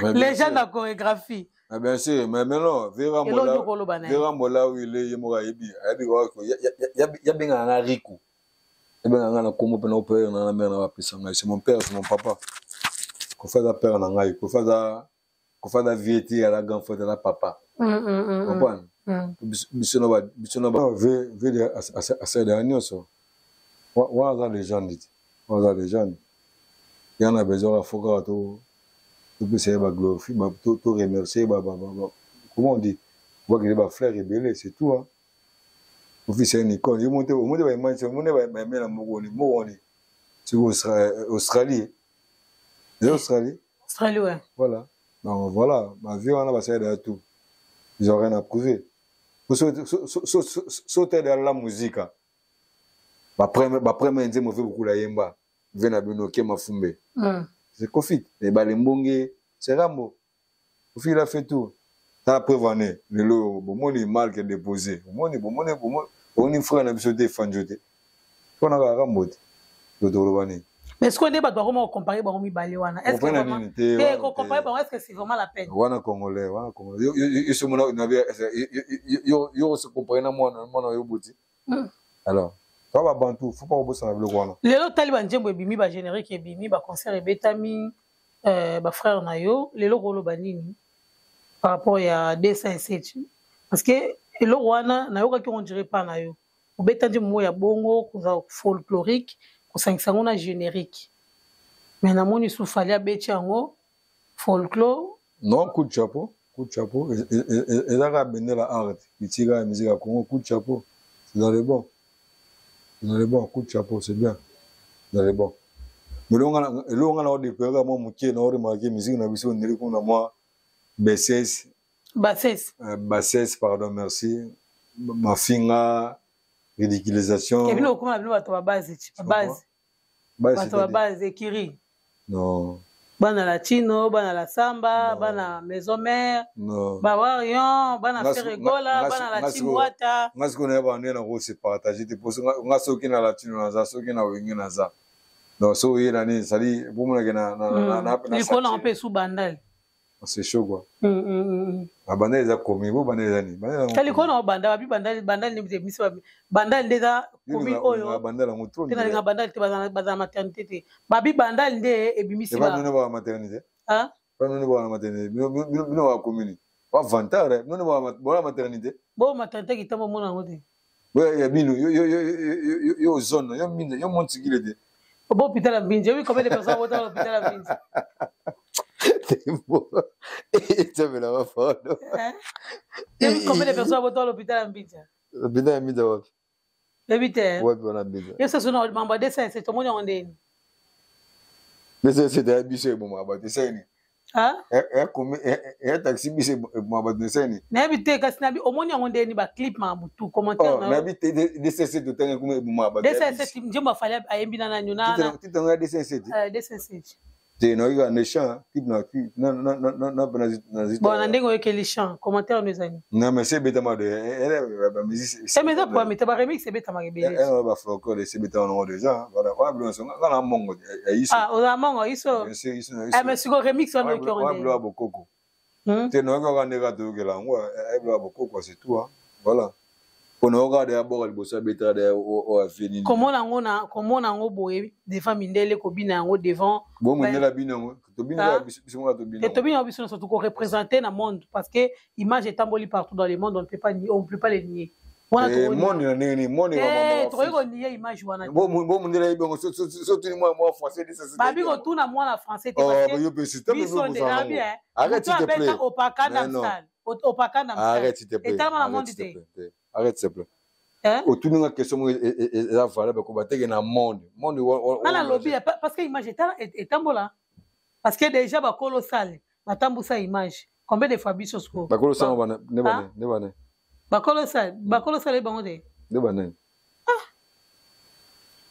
Légende à chorégraphie. Ah bien sûr, mais non, Vérambola où il est, il y a bien un rico. C'est mon père, c'est mon papa. Qu'on fait la père en aïe, qu'on fait la vieille à la grande fois de la papa. Comprends? Vede assez dernier ça. Voilà les gens dit. Voilà les gens. Il y en a besoin de faire tout c'est ba glorifier, tout remercier, comment on dit? On va que les frères rebelles, c'est tout hein. Officiel Nikon, il monte va manger, va la Moroni. C'est Australie. C'est Australie. Australie ouais. Voilà. Donc voilà, ma vie on a passé de tout. Ils ont rien à prouver. Pour sauter dans la musique. Après moi je me fais beaucoup la yemba. Vena binoke mafumbe. C'est Kofi, les balembonge, c'est Rambo. Kofi il a fait tout. T'as prévenu le lot, bon mal qui est déposé. On frère n'a pas sauté fanjoté. On a Rambo. Mais est-ce qu'on est pas vraiment comparé par Omi Balewana? Est-ce que vraiment comparer par est-ce que c'est vraiment la peine? Wana Congolais. Ils sont mon yo se comparer na moi yo boti. Alors ça va bantu, faut pas bosser avec le Rwanda. Les autres talibans djembo bimi ba générique bimi ba concert betami frère na yo lelo koloba nini par rapport à 207 parce que eloko wana nayokaki on dirait pas na yo obetandi mo ya bongo koza folklorique kosangisa ngo na générique mais namoni soufali abeti yango folklore non coup de chapeau et là a béni la art qui tire la musique à Congo coup de chapeau c'est dans les bons coup de chapeau c'est bien dans les bons mais là on a des périodes moi qui na remarqué musique na biso ndeli ko na moi bassesse pardon merci ma finga ridiculisation et puis on a bato ba base kiri non bana latino bana la samba bana maison mère ba warion bana feregola bana latino wata ngas ko na ba ndena ko se partager te poso ngas ko na latino na za so ki na wengi na za non so yena ni sali bomu na il faut en peu sous bandal c'est chaud quoi abanda eza komi bo banda eza ni kali ko na banda ba bandal ni biso bandal ndeza komi oyo bandal la mutu tena nga bandal te baza maternité te babi bandal nde ebimisi ba non ba maternité ah pas non ba maternité non ba commune wa vantare non ba maternité bo maternité ki tamo mona ngote ouais ya bino yo zone yo mine yo montigile de bo hôpital Mbinje oui combien de personnes vont dans l'hôpital Mbinje ça me l'a pas combien de personnes vont dans l'hôpital Mbinje l'hôpital Mbinje wapi l'hôpital ouais voilà Mbinje yo ça sonne mamba de ça c'est tout monde ondeni c'est des bise bon mamba de ça ni ah comme taxi bise mamba de ça ni na habite kasi na bi omoni ondeni ba clip ma mutu commentaire na habite de cc de tenga comme mamba de ça c'est njema fali ayembi na nyuna tu t'en de cc de cc te no yo ne champ type na banazit bon na ndengo yekeli champ commentaire nous ani na mais c'est beta ma de elle ba musique c'est mais ça pour mettre ba remix c'est beta ma rebelle elle va folklore c'est beta on déjà voilà on blonde on na mongo ah on mongo iso mais sur remix on est on bloa bokoko te no yo ga ndeka to ke la ngwa elle bloa bokoko c'est tout voilà on regarde d'abord le bossa beta de au avenir comment on a boye devant mindele ko bina ngo devant bon mindela bina ngo to bina biso ngo to bina et to bina biso surtout ko représenter na monde parce que image est emboli partout dans le monde on peut pas les nier monde na nini monde maman to ko nier image wana bon mindela ibongo surtout moi français de ça ba bi ko tout na moi na français te parce que biso de na bien arrête s'il te plaît arrête s'il te plaît et tellement la monde te arrête s'il te plaît autour de la question est la valable pour battre dans le monde na lobby parce que image est tambola parce que déjà ba colossal ba tambusa image combien de fois biso sko ba colossal ne bane ba colossal bango de bane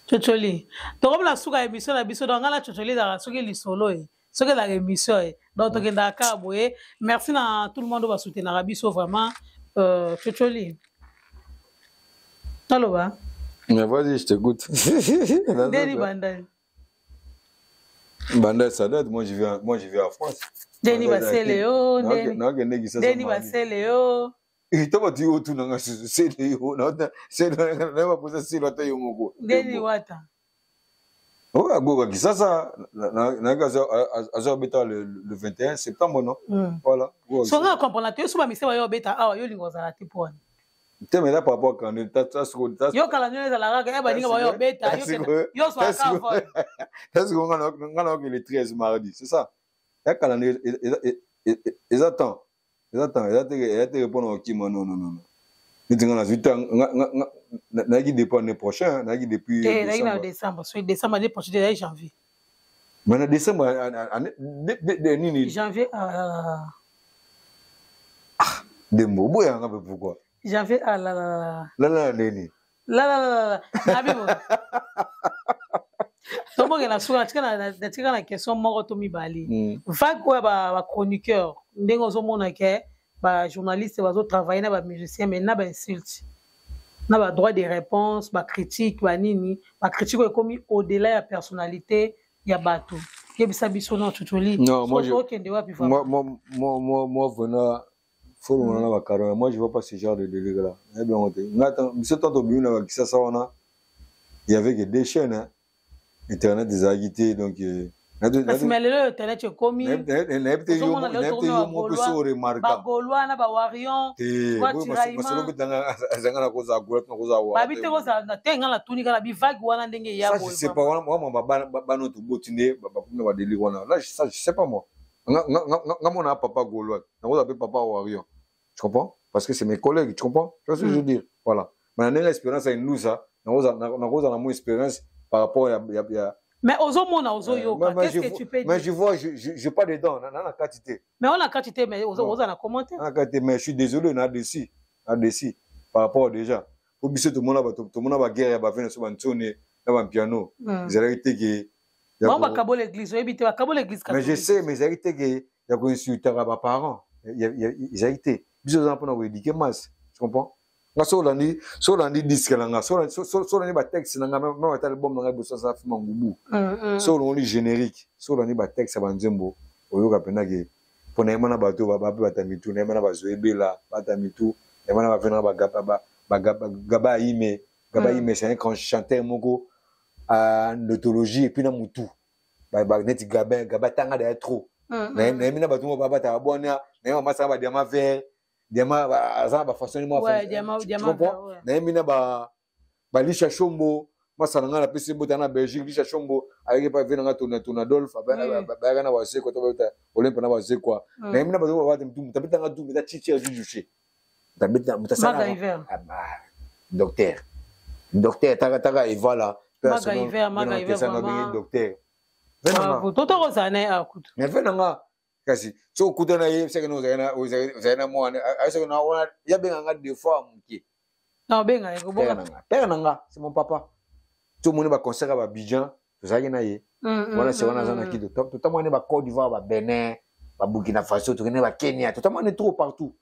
chocholi to comme la suka émission la biso donc la chocholi da soki lisolo soki la émission donc to kenda ka boye merci na tout le monde va soutenir biso vraiment chocholi. Allô, va? Mais vas-y, je t'écoute. Deni Bandal. Bandal, ça date. Moi, je vis en France. Deni Baseleo. Deni Baseleo. Il t'a dit où tout n'a c'est pas pour ça si l'autre est au Deni Wata. Oh, à Goga, ça, le 21 septembre, non? Voilà. Si on comprend la théorie, souvent, mais c'est pas bêta. Ah, yo lingo za la tipone. Teme là par rapport quand yo kala nyo za la raga ba ninga ba yo beta yo so aka fo est-ce qu'on a le 13 mardi c'est ça ya kala ils attendent répondre au qui non nous tenons la suite na qui dépend l'année prochaine na qui depuis décembre soit décembre l'année prochaine déjà janvier mais décembre janvier de mobo ya ngapa pourquoi janvier nini nabibo tomo ke na sura tika na question moko to mibali vague oyo ba chroniqueur ndenge ozomona ke ba journaliste bazo travailler na ba musicien mais na ba insulte na ba droit de réponse ba critique ba nini ba critique ekomi au-delà ya personnalité ya bato yebisa biso na tutoli non moi venant faut on a la carrière moi je vois pas ce genre de délire là eh bien on attends monsieur Tonto Biou na qui ça on a il y avait que des chaînes hein internet des agité donc Kasi mais lelo internet tu komi. N'habite yo mo pe so remarquable. Ba Gaulois na ba Warion. Masolo kutanga azanga na koza gola na koza wa. Ba bite koza na tenga la tunika la bi vague wana ndenge ya boy. Ça c'est pas moi ba no to botine ba kuma ba délire wana. Là ça je sais pas moi. Nga mona papa Gaulois. Na koza pe papa Warion. Tu comprends? Parce que c'est mes collègues, tu comprends? Tu vois ce que je veux dire? Voilà. Mais on a l'expérience à nous ça. Na koza na mon expérience par rapport à mais aux hommes, qu'est-ce que tu peux dire? Mais je vois, je pas dedans, on a la quantité. Mais on a quantité, mais aux on a commenté. Mais je suis désolé, on a déçu. Par rapport déjà. Pour que tout le monde a guerre, il va venir sur un tonne, dans un piano. Ils ont été que. Bon, bah, Cabo l'église, mais je sais, mais ils ont été que. Il y a un insulteur à mes parents. Ils ont été. Ils ont éduqué masse. Tu comprends? Nga so landi disque nga so landi ba texte nga même ta album nga boso sa fima ngubu so landi générique so landi ba texte ba nzembo oyoka pena ke pona emana bato ba batamitu na emana bazoebela batamitu emana ba venra ba gaba ime c'est un grand chanteur moko à notologie et puis na mutu ba net gaba tanga de trop na emina bato mo ba ta bona na ma sa ba diamant vert diama ba façon moi diama na mina ba lisha shombo masana na pesi bota na Belgique lisha shombo avec pas venanga tona Adolphe ba na wase ko to bota Olympe na wase quoi na mina ba ba mtu tabita nga du meta chichi ajujuche tabita mutasana docteur taga et voilà Maga docteur toto rozane akutu mais venanga kasi so kutana ye seke no zaina mo aso na wana ya benga nga de fois muke na benga yego père nanga c'est mon papa to moni ba concert ba Abidjan to zaki na ye wana se wana zana kido to tamane ba Côte d'Ivoire ba Benin ba Burkina Faso to ba Kenya to tamane trop partout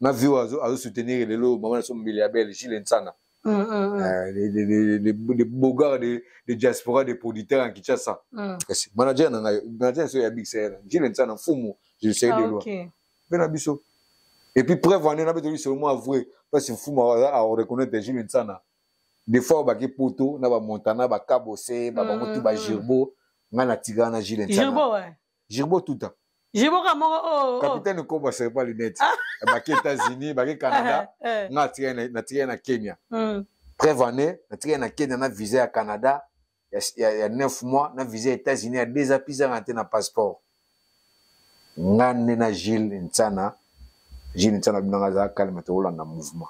na viu azo soutenir lelo maman so Miliabel Gilles Nsana des bogards de diaspora des producteurs en Kinshasa. Manager so ya big sale. Gilles Nsana fumu, je sais de loi. Ben abiso. Et puis preuve on a besoin seulement avouer parce que fumu à reconnaître Gilles Nsana. Des fois ba ke poto na ba Montana ba Kabose ba motu ba Girbo ngana tigana Gilles Nsana. Girbo ouais. Girbo tout temps. Girbo comme capitaine ko ba c'est pas lunettes. Ba ke États-Unis, ba ke Canada, na tigana na Kenya. Preuve année, na Kenya na visa à Canada, il y a 9 mois, na visa aux États-Unis, il y a 2 ans, puis rentré na passeport. Ngane na Gilles Nsana binanga za calme to na mouvement.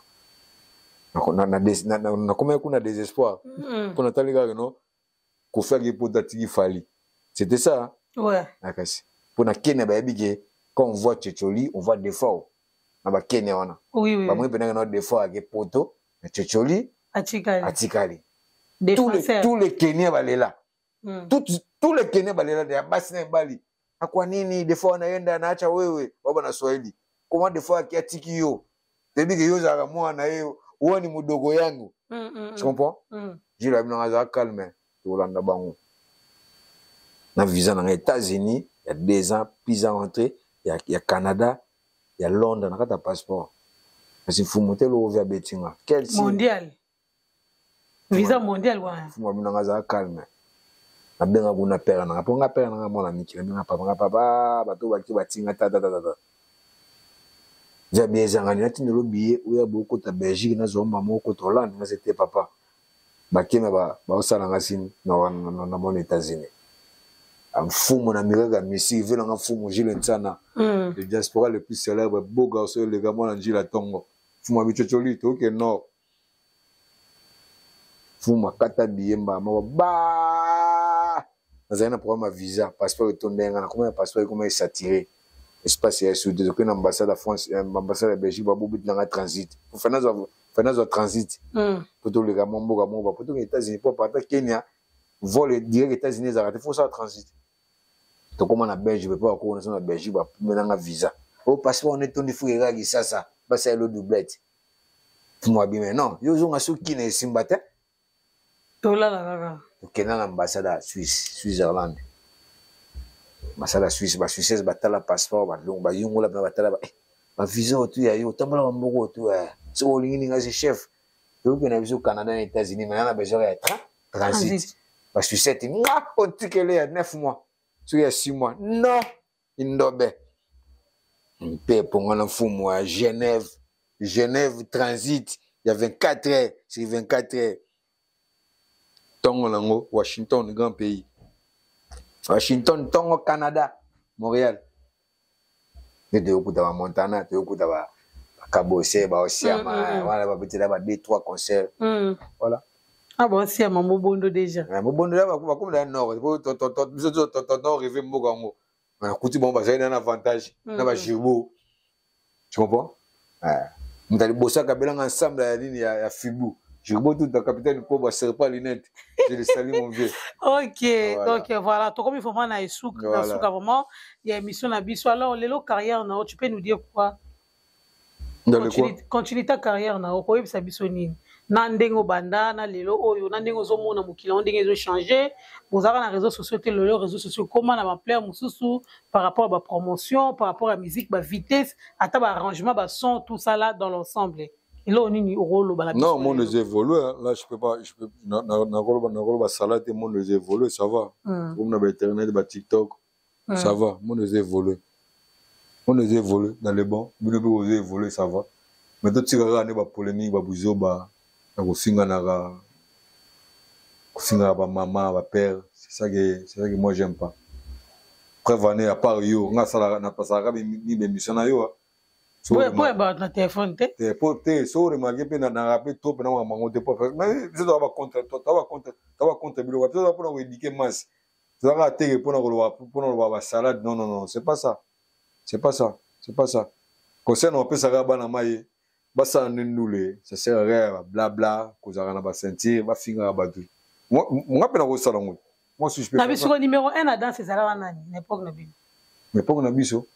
Na comme kuna désespoir. Pour Nathalie Gagno, ko faire que pour datigi fali. C'était ça. Ouais. Nakasi. Pour na Kenya ba yebige quand on voit Tchétcholi, on voit des fois. Na ba Kenya wana. Oui. Ba moi penanga na des fois avec poto, na Tchétcholi Atikali. Tous les Kenyans balela. Tous les Kenyans balela de basi na bali. Akwa nini des fois naenda naacha wewe baba na Swahili. Comment des fois akiatiki yo. Tebi ke yo za mwana yeye uoni mudogo yangu. Tu comprends? J'ai la binanga za calme to landa bango. Na visa na États-Unis, il y a 2 ans, puis à rentrer, il y a Canada, il y a Londres, na kata passeport. Parce qu'il faut monter le via Betinga. Quel mondial. Visa mondial ouais. Faut binanga za calme. Na benga kuna père na ponga père na mona miki na benga papa bato baki batinga ta. Ja bieza ngani nati ndelo biye uya boko ta Belgique na zomba moko to Hollande na c'était papa. Bakema ba osala ngasini na mon États-Unis. Mfumu na miraga Messi vela nga mfumu Gilles Nsana. Le diaspora le plus célèbre beau garçon le gars mon Gilles Tongo. Fuma bichocholi to ke no. Fuma kata biemba ma ba. Nazana programme visa passeport tondenga na comment passeport comment est saturé. Espace est sous de que ambassade de France ambassade de Belgique ba bobit na transit. Pour faire nos transit. Pour tout le gars mon boga mon ba pour tout les États-Unis pour partir Kenya vol direct États-Unis ça faut ça transit. To comment na Belgique pas ko na na Belgique ba menanga visa. Au passeport on est tondi fuera gi sasa ba ça le doublette. Pour moi bien non, yo zo ngaso kine simbata. To la la. OK na l'ambassade Switzerland. Masala Suisse ba Suisse ba tala passeport ba long ba yungola ba tala ba visa otu ya yo tambala ba mboko otu so olingi ngazi chef. Yo ke na biso Canada et États-Unis mais na besoin ya transit. Ba Suisse nga on tikele ya 9 mois. il y a 6 mois. Non, Indobe. Un peu pour un fou, à Genève. Genève transit. Il y a 24 heures. C'est 24 heures. Tongo, Washington, le grand pays. Washington, Tongo, Canada, Montréal. Mais de beaucoup dans Montana, de beaucoup dans Cabosé, Osiama, voilà, peut-être là 2-3 concerts. Voilà. Ah bon, c'est un Mobondo déjà. Mobondo là, va comme dans le nord. Ton rêve Mogango. On a coûté bon, parce qu'il y a un avantage. On a Girbo. Tu comprends? On a le bossa Kabela ensemble à la ligne à Fibou. Girbo, tout le capitaine du pauvre, c'est pas lunette. Je le salue, mon vieux. Ok, donc voilà. Comme il faut voir dans les souks, vraiment, il y a une émission à Bissou. Alors, les carrière, tu peux nous dire quoi? Continue ta carrière, quoi ça Bissonine? Nandengo banda, na lelo oyo, nandengo zo mona mukila, nandengo zo changer. Vous avez les réseaux sociaux, les réseaux sociaux, comment on va plaire mususu par rapport à la promotion, par rapport à la musique, la vitesse, à l'arrangement, le son, tout ça là dans l'ensemble. Et là, on est au rôle. Non, mon les évolue. Là, je peux pas. Dans salade, mon les évolue, ça va. Comme dans Internet, TikTok, ça va. Mon les évolue. On les évolue dans les bons. Nous les évolue, ça va. Mais tout ce qui est des polémiques, des bougeons, des maman, père, c'est ça que moi j'aime pas. Après, à part yo, on a ça n'a pas ça ni d'émission na yo. Ouais, bah na téléphone té. Té, so remarquer pe na rappeler trop na mango té pas. Mais je dois pas contre bilo. Tu dois pas éduquer masse. Tu dois té pour na salade. Non, c'est pas ça. C'est pas ça. Concernant pe ça ba na mai. Basa nulé, ça sert à rien, blabla, kozara na ba sentir, ba finga ba tout. Moi pe na ko sala ngo. Moi si je peux. Na biso numéro 1 na danse ezala nani, n'époque na biso. N'époque na biso.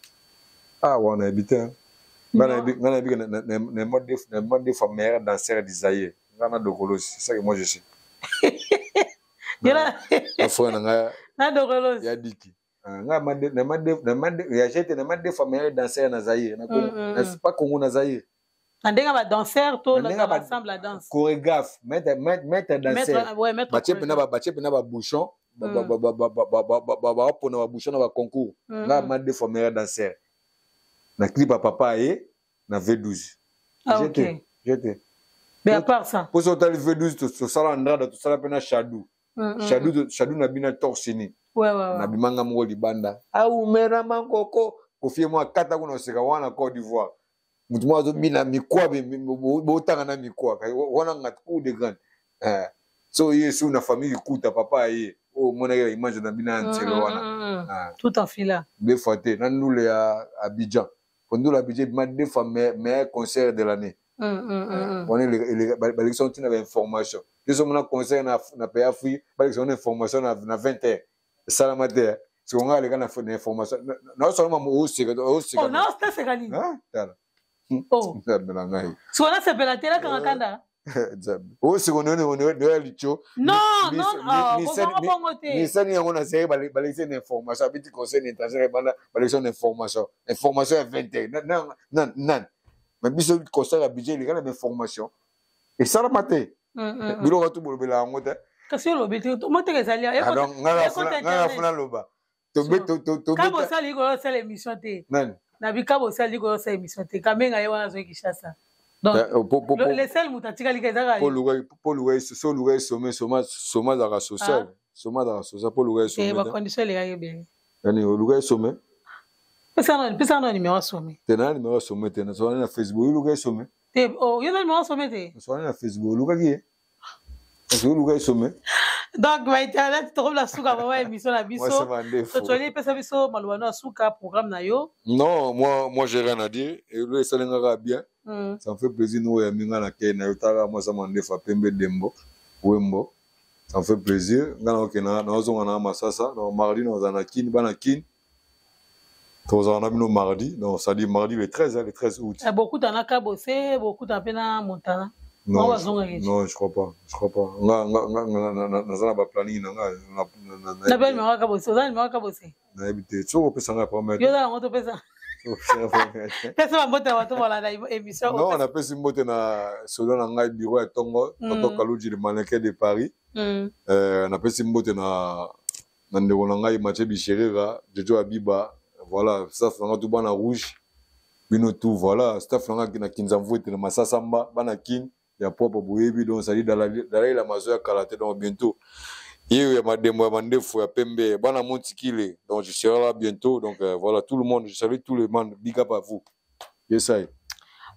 Ah ouais, on a habité. Na mode de famille danseur d'Isaïe. Ngana Dokolos, c'est ça que moi je sais. Yala. Na frère na Dokolos. Ya diki. Na mode ya jete na mode de famille danseur na Zaïre. Na c'est pas Congo na Zaïre. Ndenga ba danseur to dans l'ensemble la danse. Chorégraphe, maître danseur. Ouais, maître. Bache na ba bouchon, ba pona ba bouchon na ba concours. Na mode de famille danseur. Na clip à papa et na V12. J'étais. Mais à part ça. Pour ça, le V12, tout ça, l'andrade, tout ça, la peine à Chadou. Chadou n'a bien torsini. Ouais. Na bimanga mo libanda. Ah ou mera mankoko. Confie moi kata kuna seka wana Côte d'Ivoire. Mutu mo azobina mikwa botanga na mikwa. Wana ngatu de grand. So yesu na famille kuta papa ye. Oh mona image na bina ntelo wana. Tout en fila. Be faté na nule à Abidjan. Pendant l'Abidjan, il m'a deux fois meilleur concert de l'année. On est l'élection qui avait information. Deux hommes ont concert na pays Afrique, l'élection information na 20 heures. Ça la matin. Si on a les gars na information, non seulement au secret. Oh non, c'est gagné. Ah, oh. Si on a cette belle télé quand Kanda. Oh, si on est licho. Non. Ni ça ni on a serré l'élection d'information, petit conseil international l'élection d'information. Information à 20 heures. Non. Mais biso concert à budget les gars d'information. Et ça la matin. Bilo va tout bolbe la ngota. Kasi lo bitu mo te kezalia. Alors ngala funa loba. To. Kabo sali go sala émission te. Nan. Na bi kabo sali go sala émission te. Kamenga ye wana zo Kinshasa. Donc le seul mutatika likazaka. Pour louer sommet dans la social. Sommet dans la social pour louer sommet. Et ba condition les gars bien. Yani louer sommet. Pesa no numéro sommet. Tena numéro sommet tena so na Facebook louer sommet. Te oh yo numéro sommet te. So na Facebook louer qui est. So louer sommet. Donc va internet trouve la souka ba émission la biso. To toli pesa biso malwana souka programme na yo. Non, moi j'ai rien à dire et le salengaka bien. Ça me fait plaisir nous et minga na kena yotara moi ça mande fa pembe dembo wembo. Ça me fait plaisir. Ngana okena na ozonga na masasa na mardi na ozana kin bana kin. On a mis nos mardi, donc ça dit mardi le 13 août. Il y a beaucoup d'en a bossé, beaucoup d'en a Montana. Non, je crois pas. On a pas planning. On a belle mémoire bossé. On a une mémoire bossé. On a habité. Tu vois, on a pas mettre. Yo da moto pesa. Pesa ba moto wa to wala na émission. Non, on a pas si moto na selon na ngai bureau à Tongo, Tonto Kalouji le mannequin de Paris. On a pas si moto na ndeko na ngai Mathieu Bicherera, Jojo Abiba, voilà, staff na tout bana rouge. Bino tout, voilà, staff na na Kinzamvu et na Masasamba, bana kin, ya papa boyebi donc ça dit dans la mazoya kalaté donc bientôt. Et il y a ma démo, mandefo ya pembe, bana montikile. Donc je serai là bientôt. Donc voilà, tout le monde, je salue tout le monde, big up à vous. Yes, I.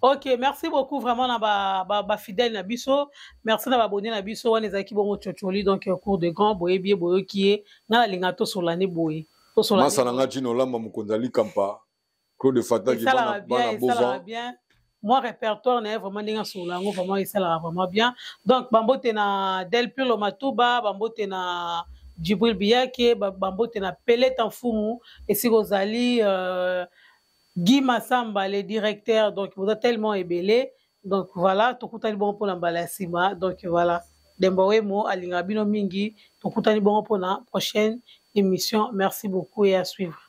Ok, merci beaucoup vraiment na fidèle na biso. Merci na abonné na biso wana ezaki bongo tchotcholi donc cours de grand boye bien boye qui est na lingato sur l'année boye. To sur l'année. Masa nanga chino lamba mukonzali kampa. Claude Fata qui bana bovan. Bien. Moi répertoire na vraiment ninga sur lango vraiment ça la vraiment bien. Donc bambote na Del Pio Matuba, bambote na Djibril Biake, bambote na Pellet en Fumu et si Rosali Guy Massamba, le directeur, donc vous êtes tellement ébélé. Donc voilà, tout le bon pour l'embalasima. Donc voilà, Demboemo, Alingabino Mingi, tout le bon pour la prochaine émission. Merci beaucoup et à suivre.